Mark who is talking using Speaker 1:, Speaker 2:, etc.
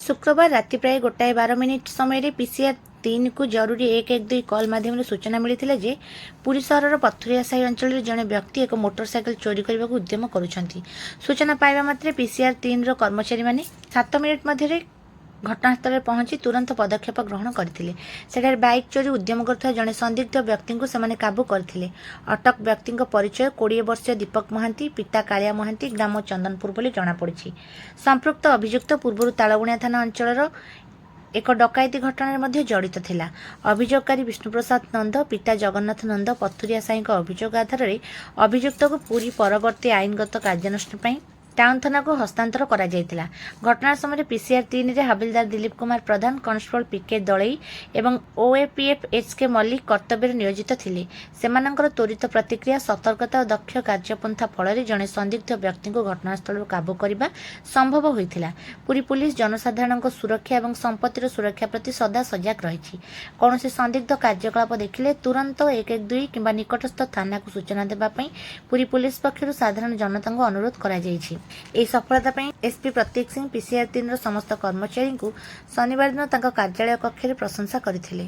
Speaker 1: शुक्रवार राति प्राय 1:12 समय पीसीआर 3 को जरूरी 112 कॉल माध्यम सूचना मिलता जे पुरी सहर पथुरिया साही अंचल जड़े व्यक्ति एक मोटरसाइकेल चोरी करने को उद्यम करुछंती। सूचना पाइबा मात्रे पीसीआर 3 रो कर्मचारी माने 7 मिनिट मध्य घटनास्थल में पहुंची तुरंत पदक्षेप ग्रहण करथिले। सेठार बाइक चोरी उद्यम करथुवा जड़े संदिग्ध व्यक्ति को सेमाने काबू करथिले। अटक व्यक्ति परिचय 20 वर्षीय दीपक महांती, पिता कालिया महांती, ग्राम चंदनपुर बोली जणा पड़िछि। संपृक्त अभियुक्त पूर्व तालबुणिया थाना अंचल एक डकायती घटना मध्य जड़ित थिला। अभियोगकारी विष्णुप्रसाद नंद, पिता जगन्नाथ नंद पथुरिया साई अभियोग आधार में अभियुक्त को पूरी परवर्ती आईनगत कार्यानुष्ठान पई टाउन थाना को हस्तांतर करा जायतिला। घटना समय पीसीआर 3 रे हविलदार दिलीप कुमार प्रधान, कांस्टेबल पीके दलई एवं ओएपीएफ एचके मल्लिक कर्तव्य नियोजित थिले। सेमानंकर त्वरित प्रतिक्रिया, सतर्कता और दक्ष कार्यपंथा फल जड़े संदिग्ध व्यक्ति को घटनास्थल काबू करने संभव होइथिला। पूरी पुलिस जनसाधारण सुरक्षा और संपत्तिर सुरक्षा प्रति सदा सजग रही। कौन संदिग्ध कार्यकलाप देखिले तुरंत 112 किंबा निकटस्थ थाना को सूचना देवाई पूरी पुलिस पक्षर साधारण जनता को अनुरोध करा जायछि। ଏହି ସଫଳତା ପାଇଁ ଏସପି ପ୍ରତୀକ ସିଂ ପीसीआर 3 ର ସମସ୍ତ କର୍ମଚାରୀଙ୍କୁ ଶନିବାର ଦିନ ତାଙ୍କ କାର୍ଯ୍ୟାଳୟ କକ୍ଷରେ ପ୍ରଶଂସା କରିଥିଲେ।